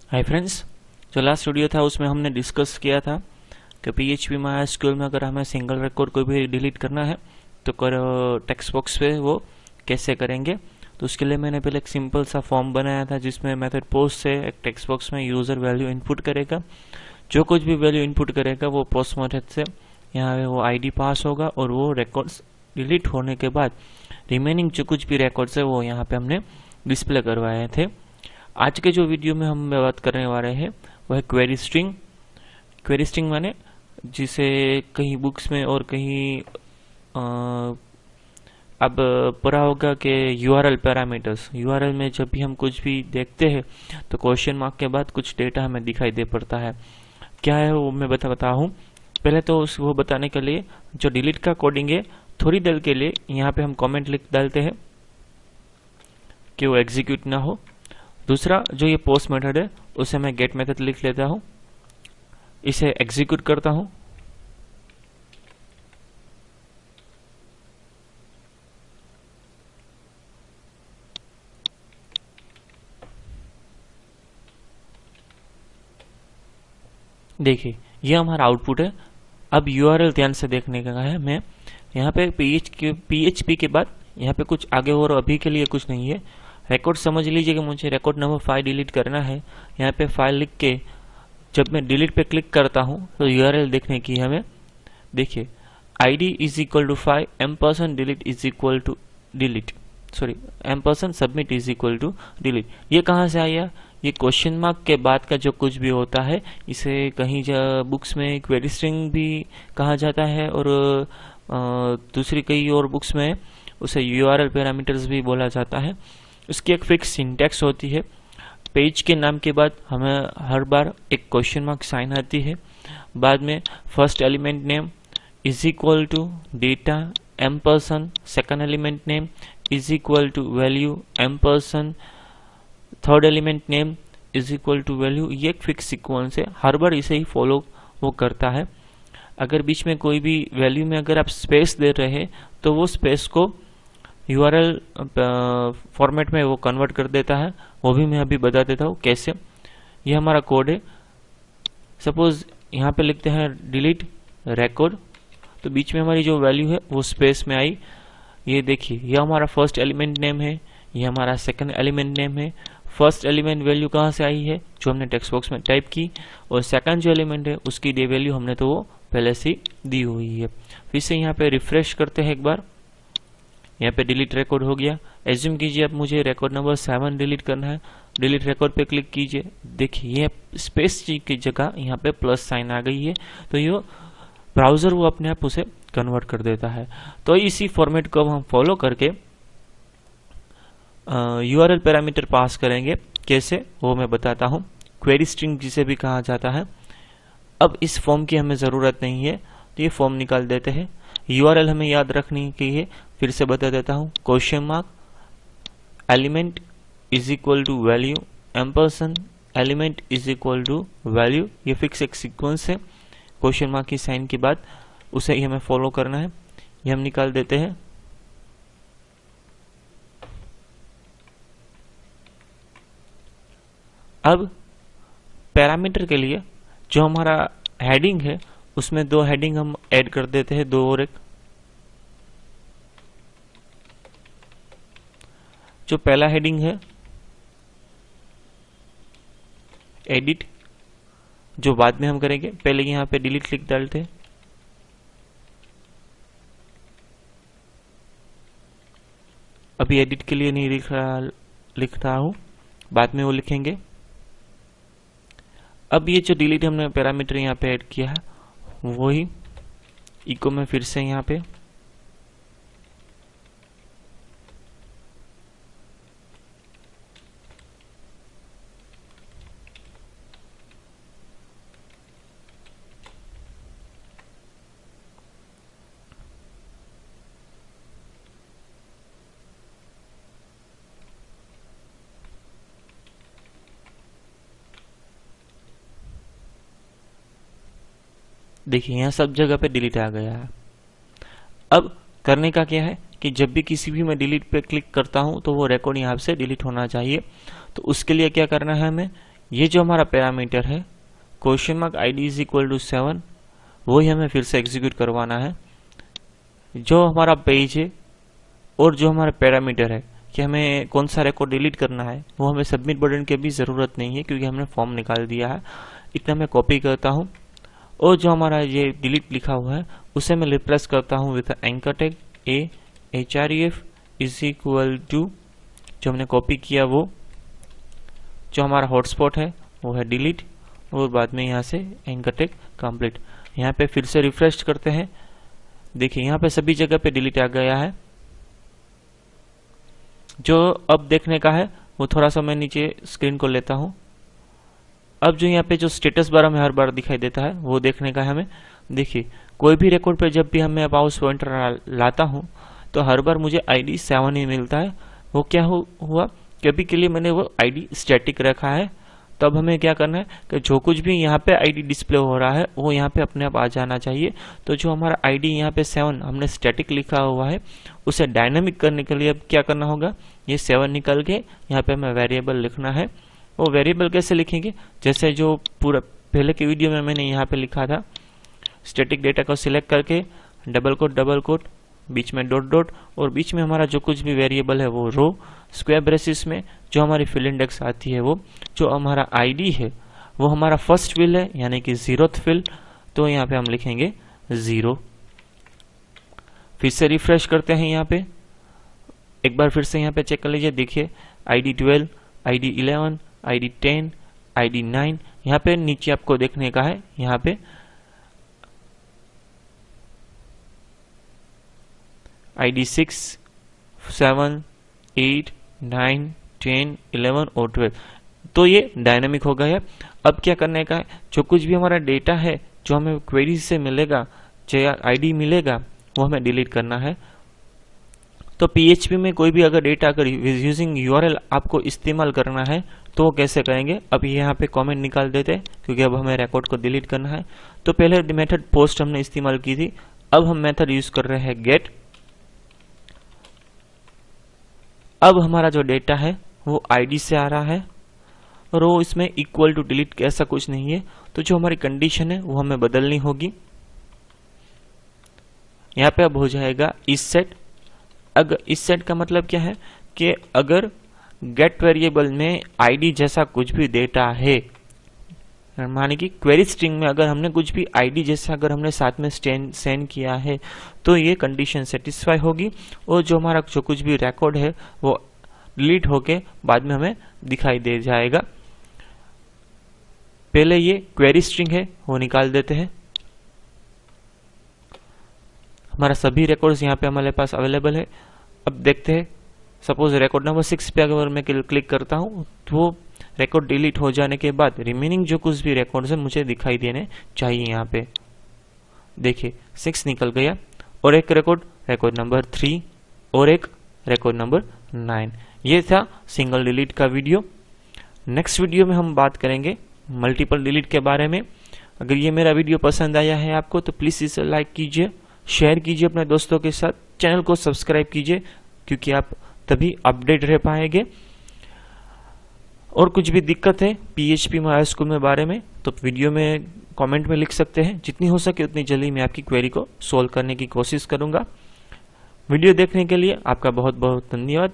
Hi friends, जो last video था उसमें हमने डिस्कस किया था कि PHP MySQL में अगर हमें सिंगल रिकॉर्ड को भी डिलीट करना है तो टेक्स्ट बॉक्स पे वो कैसे करेंगे। तो उसके लिए मैंने पहले एक सिंपल सा फॉर्म बनाया था जिसमें मेथड पोस्ट से एक टेक्स्ट बॉक्स में यूज़र वैल्यू इनपुट करेगा। जो कुछ भी वैल्यू इनपुट करेगा वो पोस्ट मेथड से यहाँ पे वो ID पास होगा और वो रिकॉर्ड्स डिलीट होने के बाद रिमेनिंग जो कुछ भी रिकॉर्ड्स है वो यहाँ पे हमने डिस्प्ले करवाए थे। आज के जो वीडियो में हम बात करने वाले हैं वह है क्वेरी स्ट्रिंग। क्वेरी स्ट्रिंग माने जिसे कहीं बुक्स में और कहीं अब पढ़ा होगा कि URL पैरामीटर्स। URL में जब भी हम कुछ भी देखते हैं तो क्वेश्चन मार्क के बाद कुछ डेटा हमें दिखाई दे पड़ता है। क्या है वो मैं बता हूँ। पहले तो वो बताने के लिए जो डिलीट का कोडिंग है थोड़ी देर के लिए यहाँ पे हम कमेंट लिख डालते हैं कि वो एग्जीक्यूट ना हो। दूसरा जो ये पोस्ट मेथड है उसे मैं गेट मेथड लिख लेता हूं, इसे एग्जीक्यूट करता हूं। देखिए ये हमारा आउटपुट है। अब URL ध्यान से देखने का है मैं यहाँ पे PHP के बाद यहाँ पे कुछ आगे और अभी के लिए कुछ नहीं है। रिकॉर्ड समझ लीजिए कि मुझे रिकॉर्ड नंबर 5 डिलीट करना है। यहाँ पे फाइल लिख के जब मैं डिलीट पे क्लिक करता हूँ तो URL देखने की हमें देखिए ID is equal to 5 ampersand delete is equal to delete sorry ampersand submit is equal to delete. ये कहाँ से आया? ये क्वेश्चन मार्क के बाद का जो कुछ भी होता है इसे कहीं बुक्स में क्वेरी स्ट्रिंग भी कहा जाता है और दूसरी कई और बुक्स में उसे URL पैरामीटर्स भी बोला जाता है। उसकी एक फिक्स सिंटैक्स होती है। पेज के नाम के बाद हमें हर बार एक क्वेश्चन मार्क साइन आती है। बाद में first element name is equal to data ampersand, second element name is equal to value ampersand, third element name is equal to value. ये एक फिक्स सीक्वेंस है, हर बार इसे ही फॉलो वो करता है। अगर बीच में कोई भी वैल्यू में अगर आप स्पेस दे रहे हैं तो वो स्पेस को URL फॉर्मेट में वो कन्वर्ट कर देता है। वो भी मैं अभी बता देता हूँ कैसे। ये हमारा कोड है। सपोज यहाँ पे लिखते हैं डिलीट रिकॉर्ड, तो बीच में हमारी जो वैल्यू है वो स्पेस में आई। ये देखिए ये हमारा फर्स्ट एलिमेंट नेम है, ये हमारा सेकंड एलिमेंट नेम है। फर्स्ट एलिमेंट वैल्यू कहाँ से आई है? जो हमने टेक्स्ट बॉक्स में टाइप की। और सेकंड जो एलिमेंट है उसकी डे वैल्यू हमने तो वो पहले से दी हुई है। फिर से यहाँ पे रिफ्रेश करते हैं एक बार। यहाँ पे डिलीट रिकॉर्ड हो गया। एज्यूम कीजिए अब मुझे रिकॉर्ड नंबर 7 डिलीट करना है। डिलीट रिकॉर्ड पे क्लिक कीजिए। देखिए ये स्पेस की जगह यहाँ पे प्लस साइन आ गई है, तो ये ब्राउजर वो अपने आप उसे कन्वर्ट कर देता है। तो इसी फॉर्मेट को हम फॉलो करके URL पैरामीटर पास करेंगे। कैसे वो मैं बताता हूँ। क्वेरी स्ट्रिंग जिसे भी कहा जाता है। अब इस फॉर्म की हमें ज़रूरत नहीं है तो ये फॉर्म निकाल देते हैं। URL हमें याद रखनी की है, फिर से बता देता हूँ। Question mark element is equal to value ampersand element is equal to value. ये फिक्स एक सीक्वेंस है। क्वेश्चन मार्क की साइन के बाद उसे ही हमें फॉलो करना है। ये हम निकाल देते हैं। अब पैरामीटर के लिए जो हमारा हेडिंग है उसमें 2 हेडिंग हम ऐड कर देते हैं, 2 और 1। जो पहला हेडिंग है एडिट, जो बाद में हम करेंगे। पहले यहाँ पे डिलीट लिख डालते हैं। अभी एडिट के लिए नहीं लिख रहा हूं, बाद में वो लिखेंगे। अब ये जो डिलीट हमने पैरामीटर यहाँ पे ऐड किया है वही इको में फिर से यहाँ पे देखिए यहाँ सब जगह पे डिलीट आ गया है। अब करने का क्या है कि जब भी किसी भी मैं डिलीट पे क्लिक करता हूँ तो वो रिकॉर्ड यहाँ से डिलीट होना चाहिए। तो उसके लिए क्या करना है हमें, ये जो हमारा पैरामीटर है question mark ID is equal to 7, वही हमें फिर से एग्जीक्यूट करवाना है। जो हमारा पेज है और जो हमारा पैरामीटर है कि हमें कौन सा रिकॉर्ड डिलीट करना है, वो हमें सबमिट बटन की भी ज़रूरत नहीं है क्योंकि हमने फॉर्म निकाल दिया है। इतना मैं कॉपी करता हूँ और जो हमारा ये डिलीट लिखा हुआ है उसे मैं रिप्लेस करता हूँ with anchor tag href is equal to, जो हमने कॉपी किया वो जो हमारा हॉटस्पॉट है वो है डिलीट, और बाद में यहाँ से एंकर टैग कंप्लीट। यहाँ पे फिर से रिफ्रेश करते हैं, देखिए यहाँ पे सभी जगह पे डिलीट आ गया है। जो अब देखने का है वो थोड़ा सा मैं नीचे स्क्रीन को लेता हूँ। अब जो यहाँ पे जो स्टेटस बार हमें हर बार दिखाई देता है वो देखने का है हमें। देखिए कोई भी रिकॉर्ड पे जब भी हमें माउस पॉइंटर लाता हूँ तो हर बार मुझे ID 7 ही मिलता है। वो क्या हुआ कि अभी के लिए मैंने वो ID स्टैटिक रखा है। तब हमें क्या करना है कि जो कुछ भी यहाँ पे ID डिस्प्ले हो रहा है वो यहाँ पे अपने आप आ जाना चाहिए। तो जो हमारा ID यहाँ पे 7 हमने स्टैटिक लिखा हुआ है उसे डायनामिक करने के लिए अब क्या करना होगा, ये 7 निकल के यहाँ पे हमें वेरिएबल लिखना है। वो वेरिएबल कैसे लिखेंगे, जैसे जो पूरा पहले के वीडियो में मैंने यहाँ पे लिखा था, स्टैटिक डेटा को सिलेक्ट करके डबल कोट बीच में डॉट डॉट, और बीच में हमारा जो कुछ भी वेरिएबल है वो रो, स्क्वायर ब्रेसिस में जो हमारी फील्ड इंडेक्स आती है वो जो हमारा ID है वो हमारा फर्स्ट फील्ड है यानी कि 0th फील्ड, तो यहाँ पे हम लिखेंगे 0। फिर से रिफ्रेश करते हैं, यहाँ पे एक बार फिर से यहाँ पे चेक कर लीजिए। देखिए ID 12, ID 11, ID 10, ID 9, यहाँ पे नीचे आपको देखने का है, यहाँ पे ID 6, 7, 8, 9, 10, 11 और 12। तो ये डायनामिक हो गया है। अब क्या करने का है, जो कुछ भी हमारा डेटा है जो हमें क्वेरी से मिलेगा, जो ID मिलेगा, वो हमें डिलीट करना है। तो PHP में कोई भी अगर डेटा अगर यूजिंग URL आपको इस्तेमाल करना है तो वो कैसे करेंगे, अब यहाँ पे कमेंट निकाल देते हैं क्योंकि अब हमें रिकॉर्ड को डिलीट करना है। तो पहले मेथड पोस्ट हमने इस्तेमाल की थी, अब हम मेथड यूज कर रहे हैं गेट। अब हमारा जो डेटा है वो ID से आ रहा है और वो इसमें इक्वल टू डिलीट ऐसा कुछ नहीं है। तो जो हमारी कंडीशन है वो हमें बदलनी होगी। यहाँ पे अब हो जाएगा इस सेट। अगर इस सेट का मतलब क्या है कि अगर गेट वेरिएबल में ID जैसा कुछ भी डेटा है, माने कि क्वेरी स्ट्रिंग में अगर हमने कुछ भी ID जैसा अगर हमने साथ में सेंड किया है तो ये कंडीशन सेटिस्फाई होगी और जो हमारा जो कुछ भी रिकॉर्ड है वो डिलीट होके बाद में हमें दिखाई दे जाएगा। पहले ये क्वेरी स्ट्रिंग है वो निकाल देते हैं। हमारा सभी रिकॉर्ड्स यहाँ पे हमारे पास अवेलेबल है। अब देखते हैं, सपोज रिकॉर्ड नंबर 6 पे अगर मैं क्लिक करता हूँ तो रिकॉर्ड डिलीट हो जाने के बाद रिमेनिंग जो कुछ भी रिकॉर्ड्स है मुझे दिखाई देने चाहिए। यहाँ पे देखिए 6 निकल गया और एक रिकॉर्ड नंबर 3 और एक रिकॉर्ड नंबर 9। ये था सिंगल डिलीट का वीडियो। नेक्स्ट वीडियो में हम बात करेंगे मल्टीपल डिलीट के बारे में। अगर ये मेरा वीडियो पसंद आया है आपको तो प्लीज इसे लाइक कीजिए, शेयर कीजिए अपने दोस्तों के साथ, चैनल को सब्सक्राइब कीजिए क्योंकि आप तभी अपडेट रह पाएंगे। और कुछ भी दिक्कत है PHP MySQL में बारे में तो वीडियो में कमेंट में लिख सकते हैं। जितनी हो सके उतनी जल्दी मैं आपकी क्वेरी को सॉल्व करने की कोशिश करूंगा। वीडियो देखने के लिए आपका बहुत बहुत धन्यवाद।